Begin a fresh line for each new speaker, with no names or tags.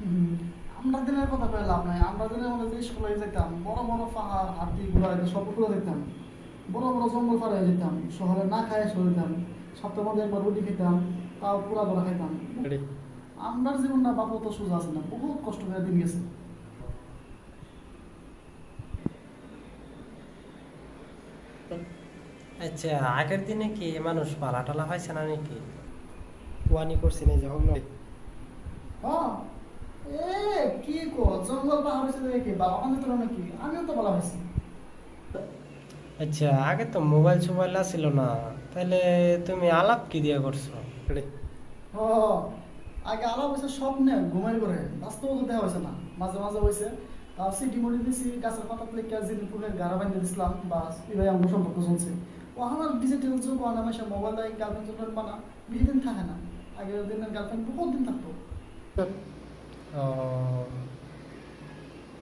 হুম, আমরা দিনের কথা কয়ে লাভ নাই। আমরা দিনের মধ্যে যে স্কুলে যেতাম, বড় বড় পাহাড় হাতি ঘোড়া এটা সব উপরে যেতাম, বড় বড় জঙ্গল পাড়ে যেতাম, শহরে না খায় চলে যেতাম, সপ্তাহের মধ্যে একবার রুটি খেতাম, তাও পুরা ধরা খাইতাম। আমরার জীবনটা বাপ তো সোজা আছে না, বহুত কষ্ট করে দিন গেছে।
আচ্ছা, আগের দিনে কি মানুষ পালা টালা হয়েছে না নাকি? ওয়ানি করছি না যে হলো।
হ্যাঁ, এ কি কো জঙ্গল পাহাড় হয়েছে দেখে কি বাবা মানে তোর নাকি? আমিও তো বলা হয়েছি।
আচ্ছা, আগে তো মোবাইল সোবাইল ছিল না, তাহলে তুমি আলাপ কি দিয়ে করছো?
ও, আগে আলাপ হয়েছে স্বপ্নে ঘুমের করে, বাস্তব তো দেখা হয়েছে না। মাঝে মাঝে হয়েছে, তাও সিটি মরি দিছি গাছের পাতা থেকে জিনিপুরের গাড়া বানিয়ে দিছিলাম, বাস এভাবে আমার সম্পর্ক চলছে। ও আমার ডিজিটাল যুগ অনামেশে মোবাইল দেয় গার্লফ্রেন্ড জন্য বেশি দিন থাকে না। আগের দিনের গার্লফ্রেন্ড বহুত দিন থাকতো।
ও